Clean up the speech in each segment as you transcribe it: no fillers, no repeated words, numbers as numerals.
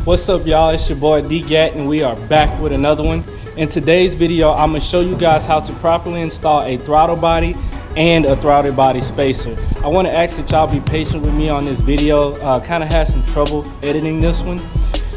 What's up, y'all? It's your boy DGAt, and we are back with another one. In today's video, I'm going to show you guys how to properly install a throttle body and a throttle body spacer. I want to ask that y'all be patient with me on this video. Kind of had some trouble editing this one.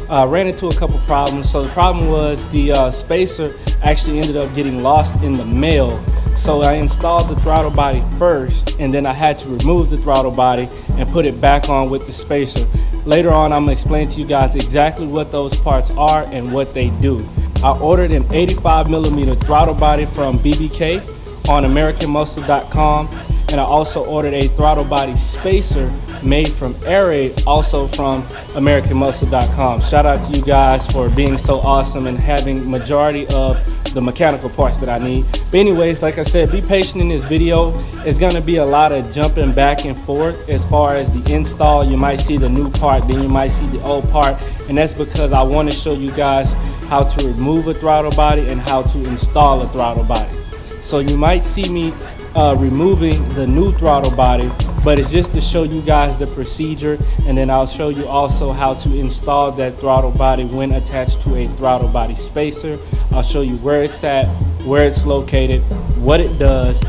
Ran into a couple problems. So the problem was the spacer actually ended up getting lost in the mail. So I installed the throttle body first, and then I had to remove the throttle body and put it back on with the spacer. Later on, I'm going to explain to you guys exactly what those parts are and what they do. I ordered an 85mm throttle body from BBK on AmericanMuscle.com, and I also ordered a throttle body spacer made from Airade, also from AmericanMuscle.com. Shout out to you guys for being so awesome and having majority of the mechanical parts that I need. But anyways, like I said, be patient in this video. It's going to be a lot of jumping back and forth as far as the install. You might see the new part, then you might see the old part, and that's because I want to show you guys how to remove a throttle body and how to install a throttle body. So you might see me removing the new throttle body, but it's just to show you guys the procedure, and then I'll show you also how to install that throttle body when attached to a throttle body spacer. I'll show you where it's at, where it's located, what it does,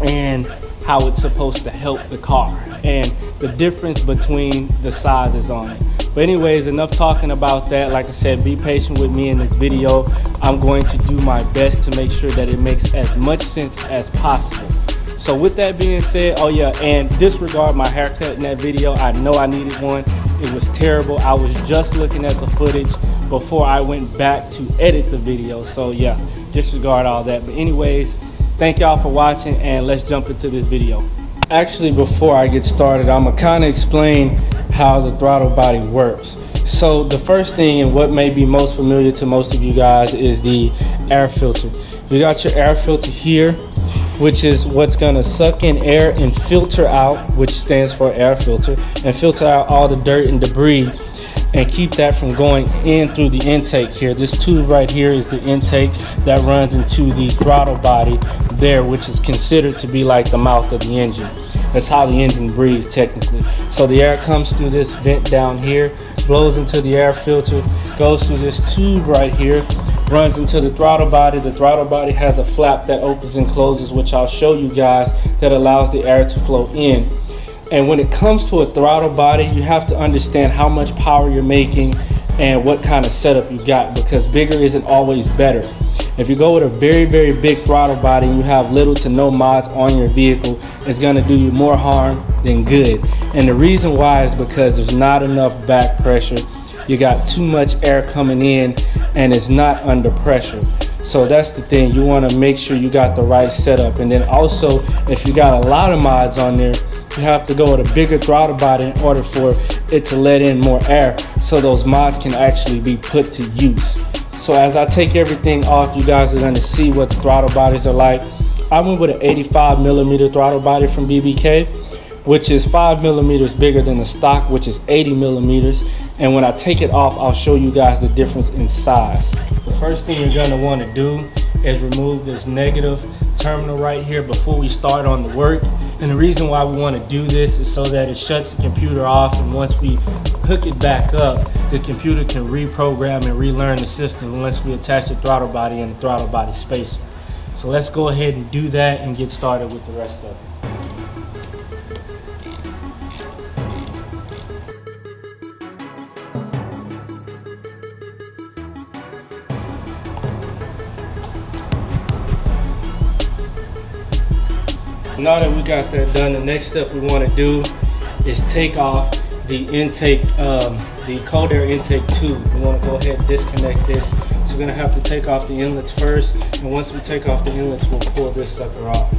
and how it's supposed to help the car, and the difference between the sizes on it. But anyways, enough talking about that. Like I said, be patient with me in this video. I'm going to do my best to make sure that it makes as much sense as possible. So with that being said, oh yeah, and disregard my haircut in that video. I know I needed one. It was terrible. I was just looking at the footage before I went back to edit the video. So yeah, disregard all that. But anyways, thank y'all for watching, and let's jump into this video. Actually, before I get started, I'm gonna kind of explain how the throttle body works. So the first thing, and what may be most familiar to most of you guys, is the air filter. You got your air filter here, which is what's gonna suck in air and filter out, which stands for air filter, and filter out all the dirt and debris and keep that from going in through the intake here. This tube right here is the intake that runs into the throttle body there, which is considered to be like the mouth of the engine. That's how the engine breathes technically. So the air comes through this vent down here, blows into the air filter, goes through this tube right here, runs into the throttle body. The throttle body has a flap that opens and closes, which I'll show you guys, that allows the air to flow in. And when it comes to a throttle body, you have to understand how much power you're making and what kind of setup you got, because bigger isn't always better. If you go with a very, very big throttle body and you have little to no mods on your vehicle, it's going to do you more harm than good. And the reason why is because there's not enough back pressure. You got too much air coming in and it's not under pressure. So that's the thing. You want to make sure you got the right setup. And then also, if you got a lot of mods on there, you have to go with a bigger throttle body in order for it to let in more air, so those mods can actually be put to use. So as I take everything off, you guys are going to see what the throttle bodies are like. I went with an 85mm throttle body from BBK, which is 5mm bigger than the stock, which is 80mm. And when I take it off, I'll show you guys the difference in size. The first thing you're going to want to do is remove this negative terminal right here before we start on the work. And the reason why we want to do this is so that it shuts the computer off, and once we hook it back up, the computer can reprogram and relearn the system unless we attach the throttle body and the throttle body spacer. So let's go ahead and do that and get started with the rest of it. Now that we got that done, the next step we want to do is take off the intake, the cold air intake tube. We want to go ahead and disconnect this. So we're going to have to take off the inlets first, and once we take off the inlets, we'll pull this sucker off.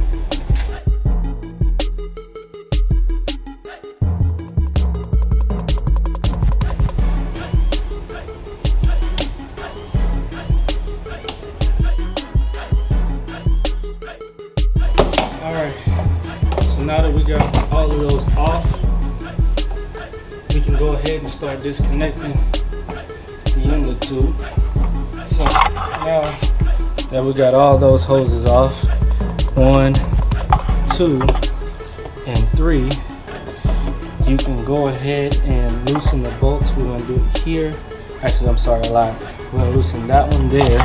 Now that we got all of those off, we can go ahead and start disconnecting the inlet tube. So now that we got all those hoses off, 1, 2, and 3, you can go ahead and loosen the bolts. We're going to do it here. Actually, I'm sorry, I lied. We're going to loosen that one there.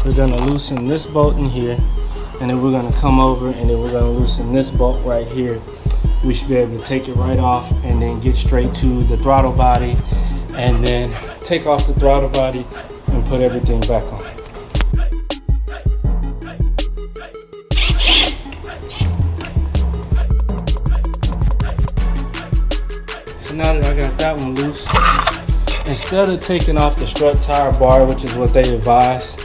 We're going to loosen this bolt in here, and then we're going to come over and then we're going to loosen this bolt right here. We should be able to take it right off and then get straight to the throttle body, and then take off the throttle body and put everything back on. So now that I got that one loose, instead of taking off the strut tire bar, which is what they advise,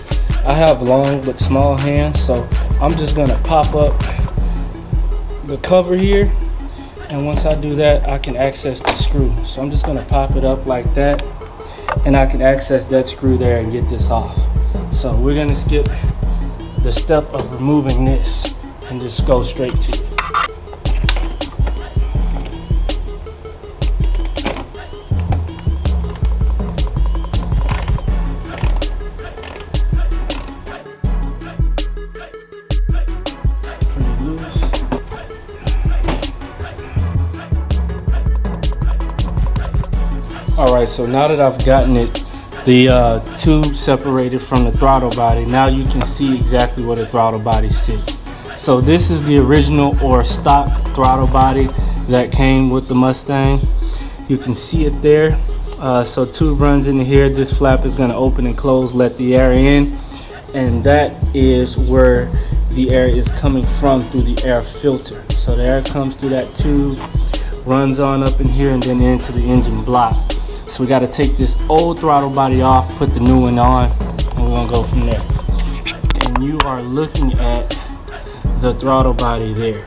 I have long but small hands, so I'm just gonna pop up the cover here, and once I do that, I can access the screw. So I'm just gonna pop it up like that, and I can access that screw there and get this off. So we're gonna skip the step of removing this and just go straight to it. Alright, so now that I've gotten it, the tube separated from the throttle body, now you can see exactly where the throttle body sits. So this is the original or stock throttle body that came with the Mustang. You can see it there. So tube runs into here. This flap is going to open and close, let the air in, and that is where the air is coming from, through the air filter. So the air comes through that tube, runs on up in here, and then into the engine block. So we got to take this old throttle body off, put the new one on, and we're going to go from there. And you are looking at the throttle body there.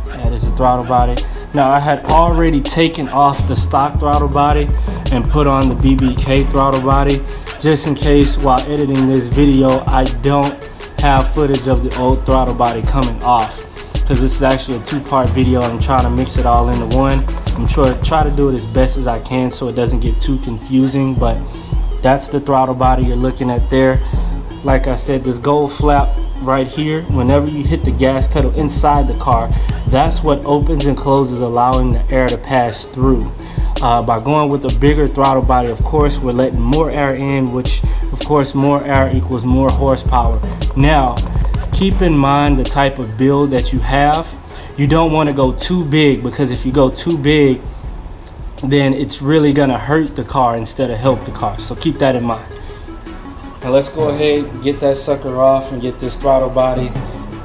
That is the throttle body. Now I had already taken off the stock throttle body and put on the BBK throttle body, just in case while editing this video I don't have footage of the old throttle body coming off, because this is actually a two-part video. I'm trying to mix it all into one. I'm try to do it as best as I can so it doesn't get too confusing, but that's the throttle body you're looking at there. Like I said, this gold flap right here, whenever you hit the gas pedal inside the car, that's what opens and closes, allowing the air to pass through. By going with a bigger throttle body, of course, we're letting more air in, which of course more air equals more horsepower. Now, keep in mind the type of build that you have. You don't want to go too big, because if you go too big, then it's really going to hurt the car instead of help the car. So keep that in mind. Now let's go ahead and get that sucker off and get this throttle body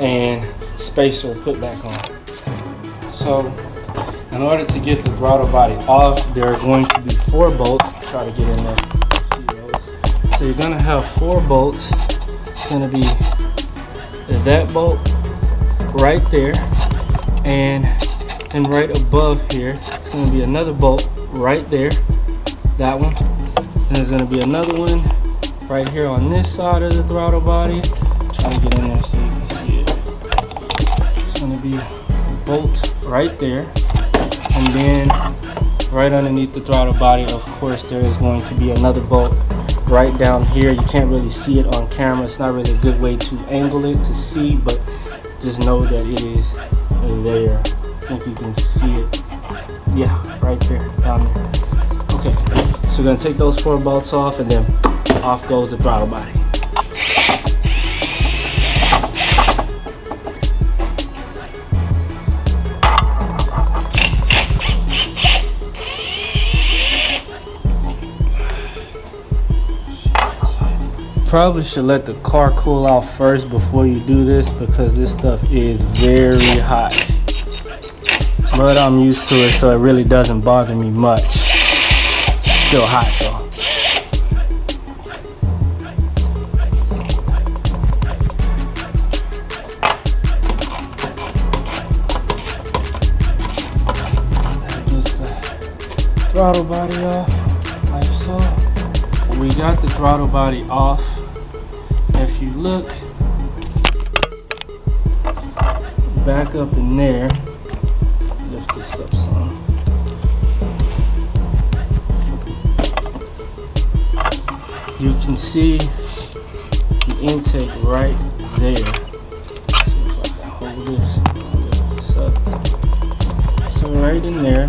and spacer put back on. So in order to get the throttle body off, there are going to be 4 bolts. Try to get in there. So you're going to have 4 bolts. It's going to be that bolt right there, and right above here it's going to be another bolt right there, that one, and there's going to be another one right here on this side of the throttle body. Try to get in there so you can see it. It's going to be a bolt right there, and then right underneath the throttle body, of course, there is going to be another bolt right down here. You can't really see it on camera. It's not really a good way to angle it to see, but just know that it is there. I think you can see it. Yeah, right there, down there. Okay, so we're gonna take those 4 bolts off, and then off goes the throttle body. Probably should let the car cool off first before you do this, because this stuff is very hot. But I'm used to it, so it really doesn't bother me much. Still hot though. Just the throttle body off, like so. We got the throttle body off. If you look back up in there, lift this up some. You can see the intake right there. Let's see if I can hold this. right in there.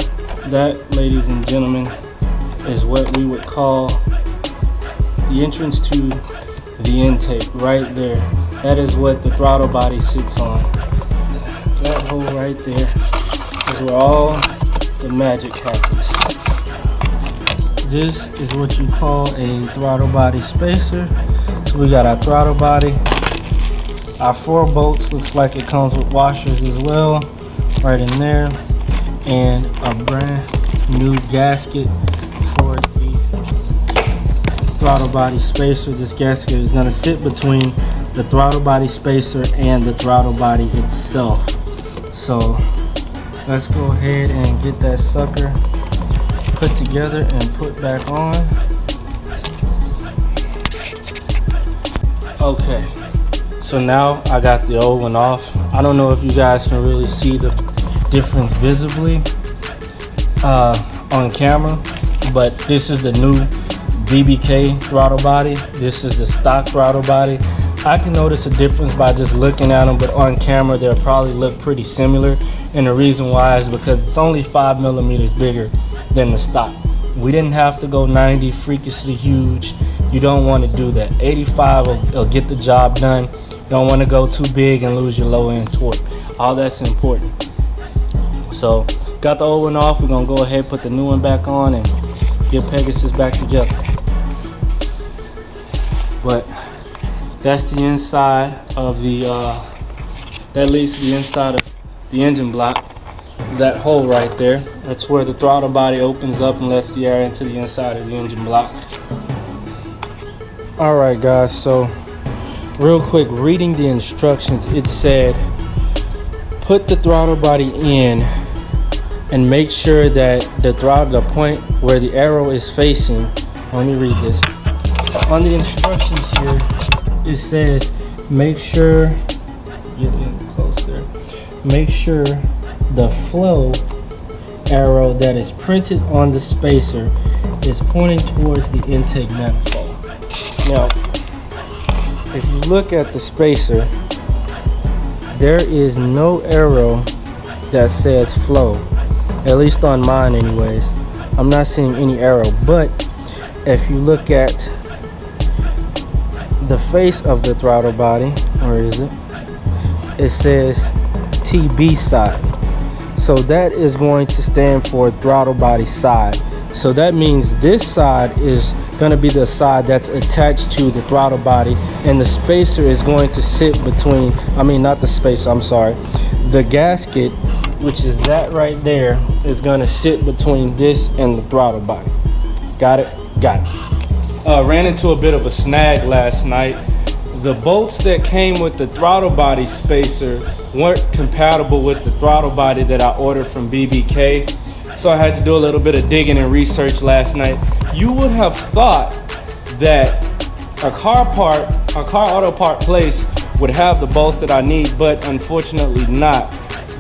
That, ladies and gentlemen, is what we would call the entrance to the intake right there. That is what the throttle body sits on. That hole right there is where all the magic happens. This is what you call a throttle body spacer. So we got our throttle body. Our 4 bolts, looks like it comes with washers as well, right in there. And a brand new gasket for the throttle body spacer. This gasket is going to sit between the throttle body spacer and the throttle body itself. So let's go ahead and get that sucker put together and put back on. Okay, so now I got the old one off. I don't know if you guys can really see the difference visibly on camera, but this is the new BBK throttle body. This is the stock throttle body. I can notice a difference by just looking at them, but on camera they'll probably look pretty similar, and the reason why is because it's only 5 millimeters bigger than the stock. We didn't have to go 90 freakishly huge. You don't want to do that. 85 will get the job done. You don't want to go too big and lose your low end torque. All that's important. So got the old one off. We're gonna go ahead, put the new one back on, and get Pegasus back together. But that's the inside of the that leads to the inside of the engine block. That hole right there, that's where the throttle body opens up and lets the air into the inside of the engine block. All right guys, so real quick, reading the instructions, it said put the throttle body in and make sure that the point where the arrow is facing, let me read this. On the instructions here, it says make sure, get in closer, make sure the flow arrow that is printed on the spacer is pointing towards the intake manifold. Now, if you look at the spacer, there is no arrow that says flow, at least on mine anyways. I'm not seeing any arrow, but if you look at the face of the throttle body, where is it? It says TB side. So that is going to stand for throttle body side. So that means this side is going to be the side that's attached to the throttle body, and the spacer is going to sit between, I mean not the spacer, I'm sorry, the gasket, which is that right there, is going to sit between this and the throttle body. Got it? Got it. Ran into a bit of a snag last night. The bolts that came with the throttle body spacer weren't compatible with the throttle body that I ordered from BBK. So I had to do a little bit of digging and research last night. You would have thought that a car auto part place would have the bolts that I need, but unfortunately not.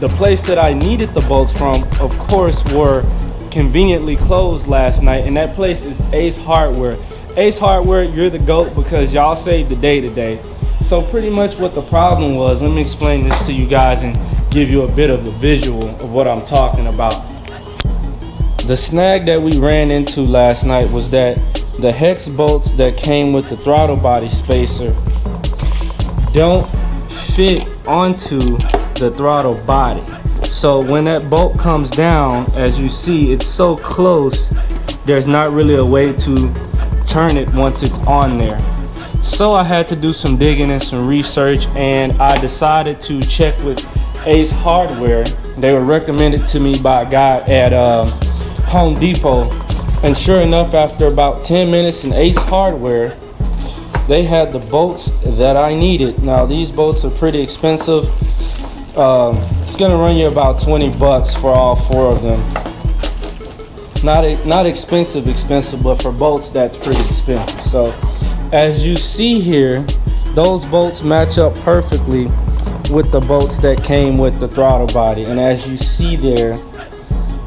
The place that I needed the bolts from, of course, were conveniently closed last night, and that place is Ace Hardware. Ace Hardware, you're the GOAT because y'all saved the day today. So pretty much what the problem was, let me explain this to you guys and give you a bit of a visual of what I'm talking about. The snag that we ran into last night was that the hex bolts that came with the throttle body spacer don't fit onto the throttle body. So when that bolt comes down, as you see, it's so close, there's not really a way to turn it once it's on there. So I had to do some digging and some research, and I decided to check with Ace Hardware. They were recommended to me by a guy at Home Depot, and sure enough, after about 10 minutes in Ace Hardware, they had the bolts that I needed. Now these bolts are pretty expensive. It's gonna run you about 20 bucks for all 4 of them. Not expensive, but for bolts that's pretty expensive. So as you see here, those bolts match up perfectly with the bolts that came with the throttle body, and as you see there,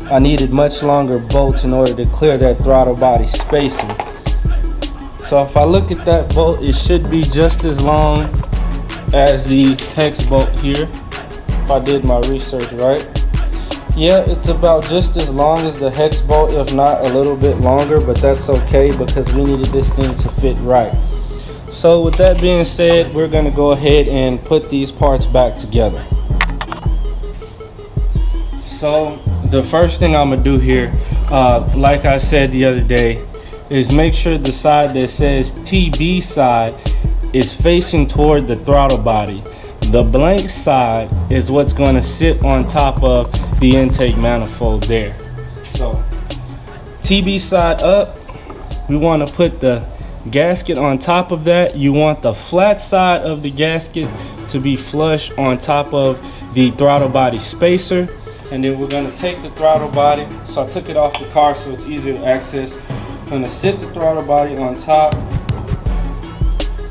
I needed much longer bolts in order to clear that throttle body spacing. So if I look at that bolt, it should be just as long as the hex bolt here, if I did my research right. Yeah, it's about just as long as the hex bolt, if not a little bit longer, but that's okay because we needed this thing to fit right. So with that being said, we're gonna go ahead and put these parts back together. So the first thing I'm gonna do here, like I said the other day, is make sure the side that says TB side is facing toward the throttle body. The blank side is what's going to sit on top of the intake manifold there. So TB side up, we want to put the gasket on top of that. You want the flat side of the gasket to be flush on top of the throttle body spacer. And then we're going to take the throttle body. So I took it off the car so it's easier to access. I'm going to sit the throttle body on top.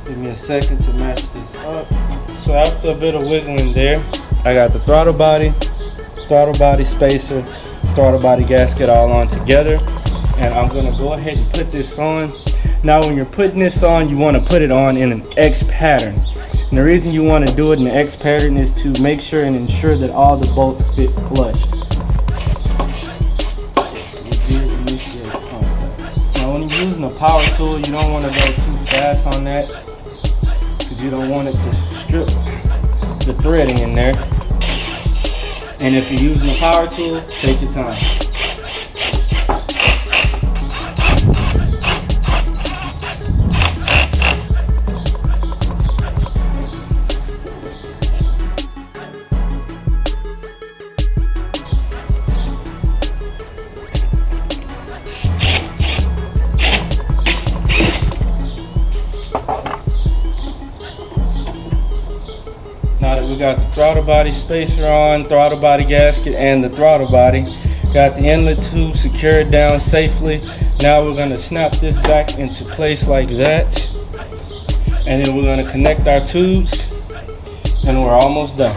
Give me a second to match this up. So after a bit of wiggling there, I got the throttle body spacer, throttle body gasket all on together. And I'm going to go ahead and put this on. Now when you're putting this on, you want to put it on in an X pattern. And the reason you want to do it in the X pattern is to make sure and ensure that all the bolts fit flush. Now when you're using a power tool, you don't want to go too fast on that because you don't want it to strip the threading in there. And if you're using a power tool, take your time. Now that we got the throttle body spacer on, throttle body gasket, and the throttle body, got the inlet tube secured down safely. Now we're going to snap this back into place like that. And then we're going to connect our tubes, and we're almost done.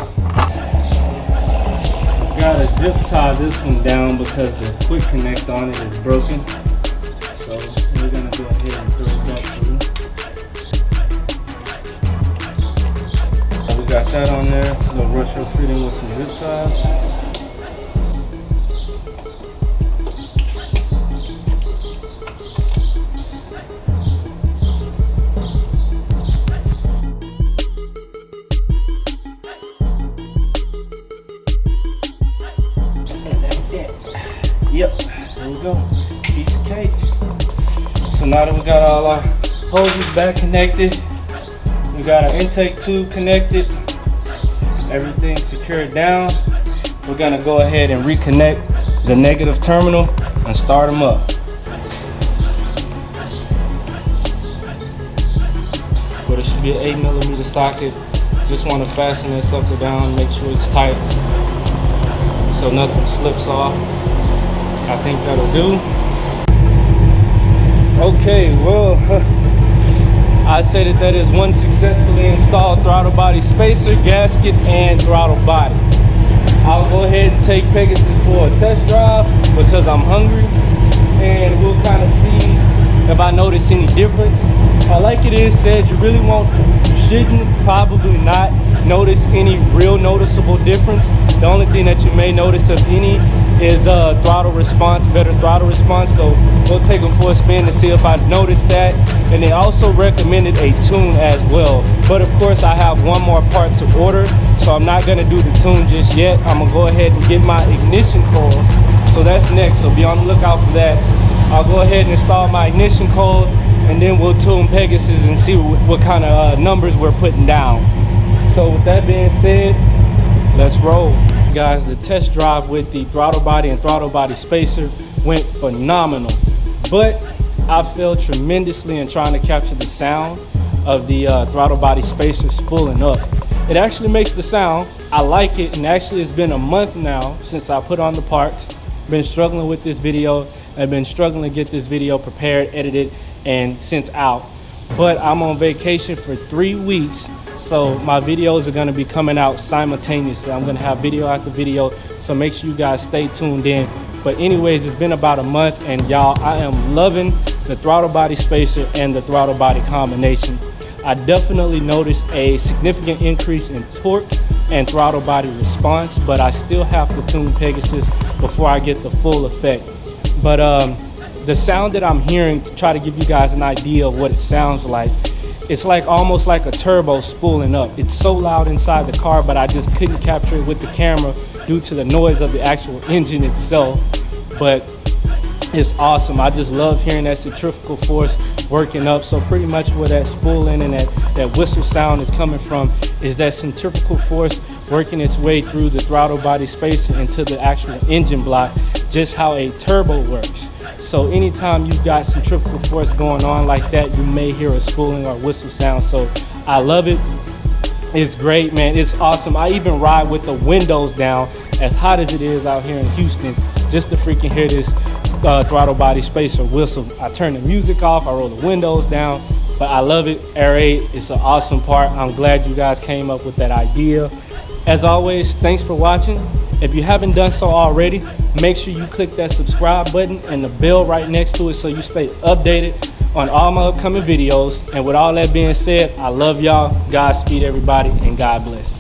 Gotta zip tie this one down because the quick connect on it is broken. So we're going to go ahead and throw it back through. Got that on there. We'll rush our fitting with some zip ties. Yep, there we go. Piece of cake. So now that we got all our hoses back connected, we got our intake tube connected, everything secured down. We're gonna go ahead and reconnect the negative terminal and start them up. But it should be an 8mm socket. Just want to fasten this up or down, make sure it's tight so nothing slips off. I think that'll do. Okay, well, I say that is one successfully installed throttle body spacer, gasket, and throttle body. I'll go ahead and take Pegasus for a test drive because I'm hungry, and we'll kind of see if I notice any difference. Like it is said, you shouldn't probably not notice any real noticeable difference. The only thing that you may notice, if any, is throttle response, better throttle response. So we'll take them for a spin to see if I noticed that. And they also recommended a tune as well. But of course, I have one more part to order, so I'm not gonna do the tune just yet. I'm gonna go ahead and get my ignition coils. So that's next, so be on the lookout for that. I'll go ahead and install my ignition coils, and then we'll tune Pegasus and see what kind of numbers we're putting down. So with that being said, let's roll. Guys, the test drive with the throttle body and throttle body spacer went phenomenal, but I failed tremendously in trying to capture the sound of the throttle body spacer spooling up. It actually makes the sound. I like it, and actually it's been a month now since I put on the parts. Been struggling with this video. I've been struggling to get this video prepared, edited, and sent out. But I'm on vacation for 3 weeks, so my videos are going to be coming out simultaneously. I'm going to have video after video, so make sure you guys stay tuned in. But anyways, it's been about a month, and y'all, I am loving the throttle body spacer and the throttle body combination. I definitely noticed a significant increase in torque and throttle body response, but I still have to tune Pegasus before I get the full effect. But the sound that I'm hearing, to try to give you guys an idea of what it sounds like, it's like almost like a turbo spooling up. It's so loud inside the car, but I just couldn't capture it with the camera due to the noise of the actual engine itself. But it's awesome. I just love hearing that centrifugal force working up. So pretty much where that spooling and that whistle sound is coming from is that centrifugal force working its way through the throttle body spacer into the actual engine block, just how a turbo works. So anytime you've got centrifugal force going on like that, you may hear a spooling or whistle sound. So I love it. It's great, man. It's awesome. I even ride with the windows down, as hot as it is out here in Houston, just to freaking hear this throttle body spacer whistle. I turn the music off, I roll the windows down, but I love it. Air 8, it's an awesome part. I'm glad you guys came up with that idea. As always, thanks for watching. If you haven't done so already, make sure you click that subscribe button and the bell right next to it so you stay updated on all my upcoming videos. And with all that being said, I love y'all. Godspeed everybody, and God bless.